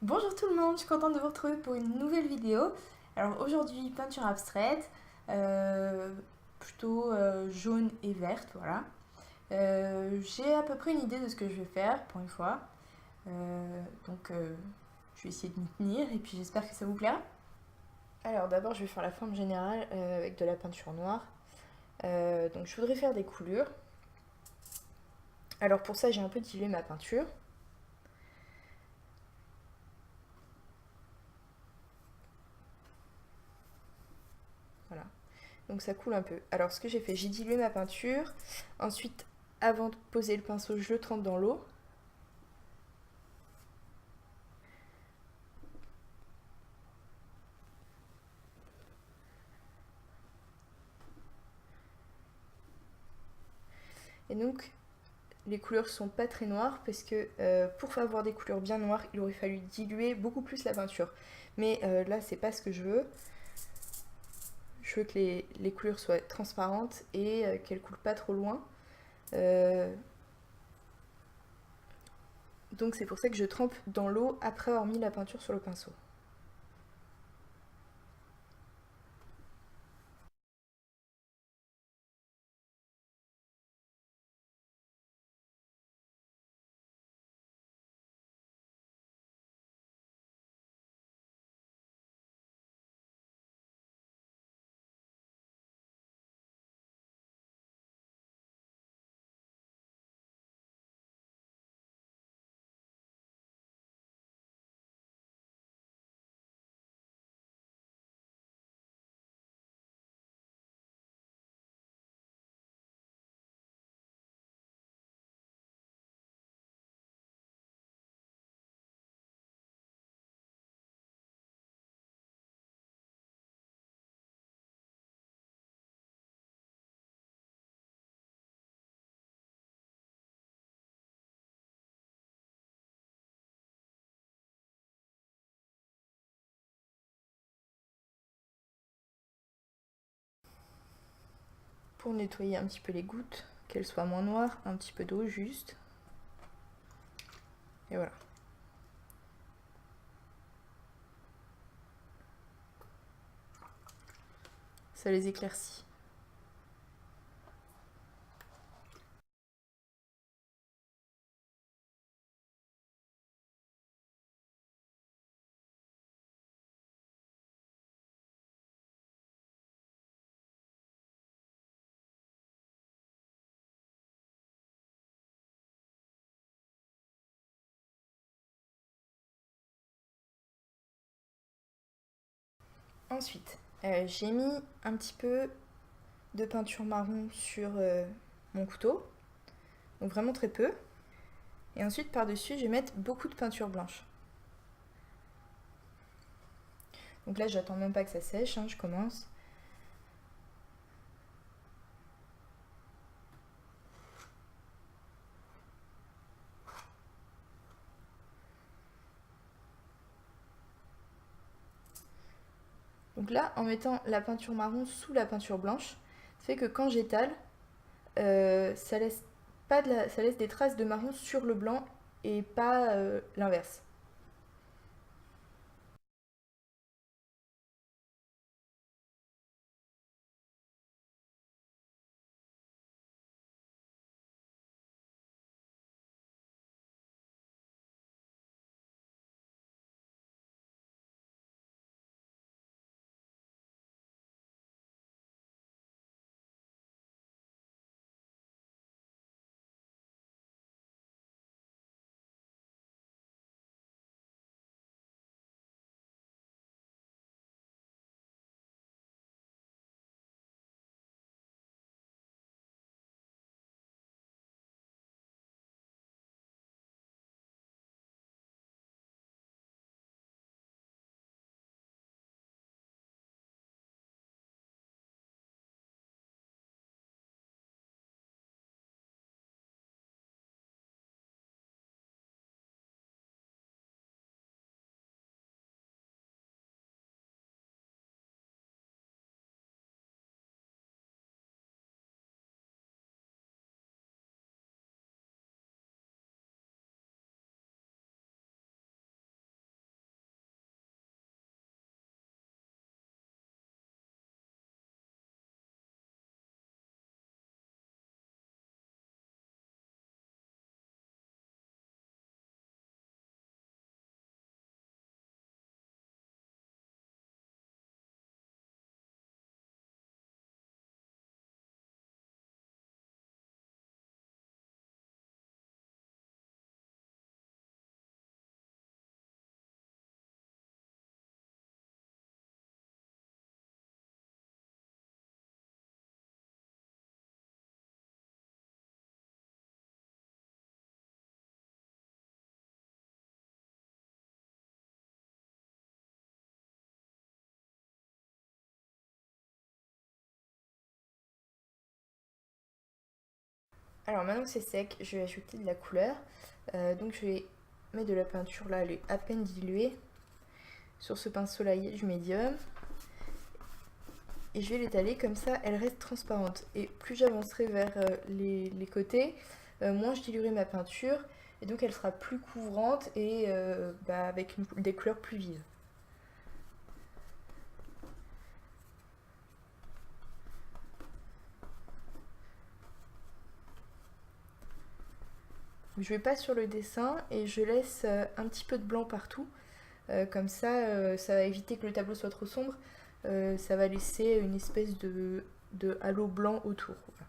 Bonjour tout le monde, je suis contente de vous retrouver pour une nouvelle vidéo. Alors aujourd'hui, peinture abstraite, euh, plutôt jaune et verte, voilà. J'ai à peu près une idée de ce que je vais faire pour une fois. Donc je vais essayer de m'y tenir et puis j'espère que ça vous plaira. Alors d'abord, je vais faire la forme générale avec de la peinture noire. Donc je voudrais faire des coulures. Alors pour ça, j'ai un peu dilué ma peinture. Voilà. Donc ça coule un peu. Alors ce que j'ai fait, j'ai dilué ma peinture. Ensuite, avant de poser le pinceau, je le trempe dans l'eau. Et donc les couleurs sont pas très noires parce que pour avoir des couleurs bien noires, il aurait fallu diluer beaucoup plus la peinture. Mais là, c'est pas ce que je veux. Je veux que les couleurs soient transparentes et qu'elles coulent pas trop loin. Euh, donc c'est pour ça que je trempe dans l'eau après avoir mis la peinture sur le pinceau. Pour nettoyer un petit peu les gouttes, qu'elles soient moins noires, un petit peu d'eau juste. Et voilà. Ça les éclaircit. Ensuite, j'ai mis un petit peu de peinture marron sur mon couteau. Donc vraiment très peu. Et ensuite, par-dessus, je vais mettre beaucoup de peinture blanche. Donc là, j'attends même pas que ça sèche, hein, je commence. Donc là, en mettant la peinture marron sous la peinture blanche, ça fait que quand j'étale, ça laisse pas ça laisse des traces de marron sur le blanc et pas l'inverse. Alors maintenant que c'est sec, je vais ajouter de la couleur. Donc je vais mettre de la peinture là, elle est à peine diluée, sur ce pinceau là du médium. Et je vais l'étaler comme ça, elle reste transparente. Et plus j'avancerai vers les côtés, moins je diluerai ma peinture. Et donc elle sera plus couvrante et avec des couleurs plus vives. Je vais pas sur le dessin et je laisse un petit peu de blanc partout. Comme ça, ça va éviter que le tableau soit trop sombre. Ça va laisser une espèce de halo blanc autour. Voilà.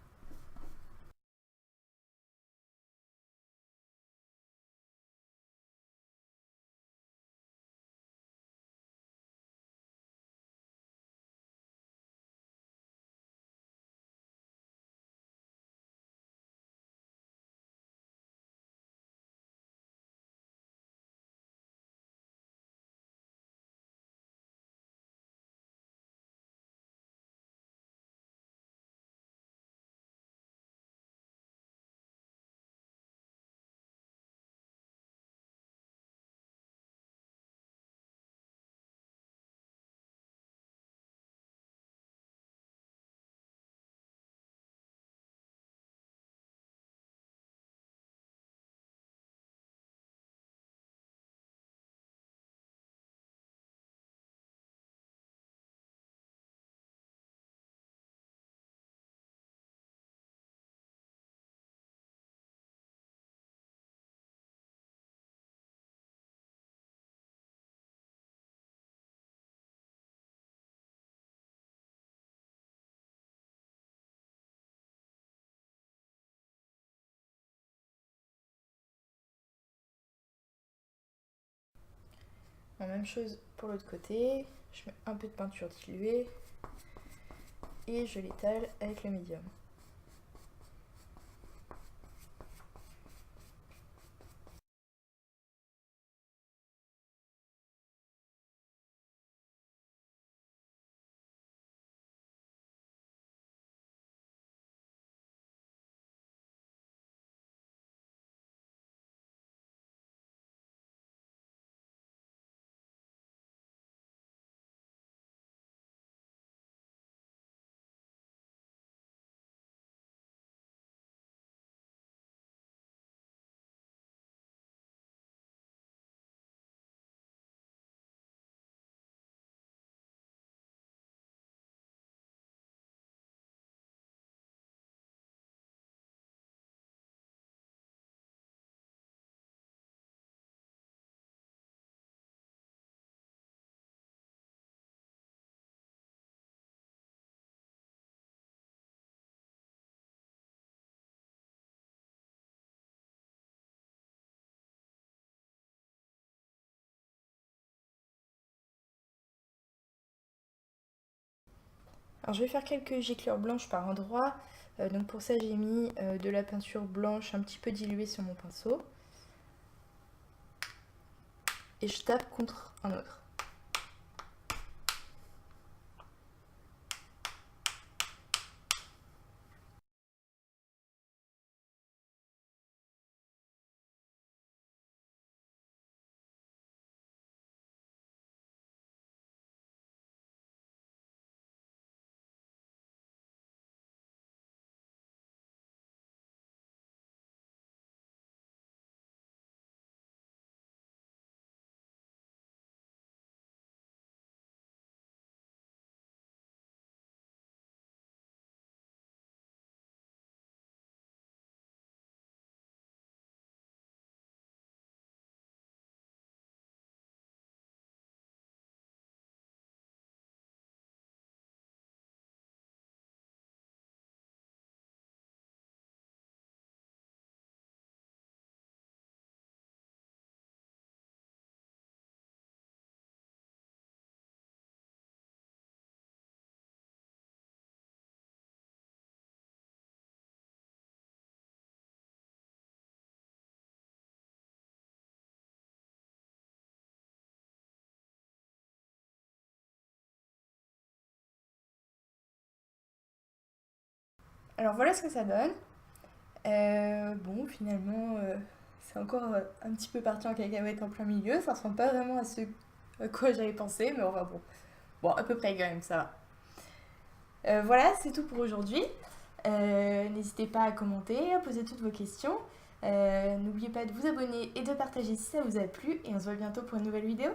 La même chose pour l'autre côté. Je mets un peu de peinture diluée et je l'étale avec le médium. Alors je vais faire quelques giclures blanches par endroits. Donc pour ça j'ai mis de la peinture blanche un petit peu diluée sur mon pinceau. Et je tape contre un autre. Alors voilà ce que ça donne. Bon, finalement, c'est encore un petit peu parti en cacahuète en plein milieu. Ça ressemble pas vraiment à ce à quoi j'avais pensé, mais enfin bon. Bon, à peu près quand même, ça va. Voilà, c'est tout pour aujourd'hui. N'hésitez pas à commenter, à poser toutes vos questions. N'oubliez pas de vous abonner et de partager si ça vous a plu. Et on se voit bientôt pour une nouvelle vidéo.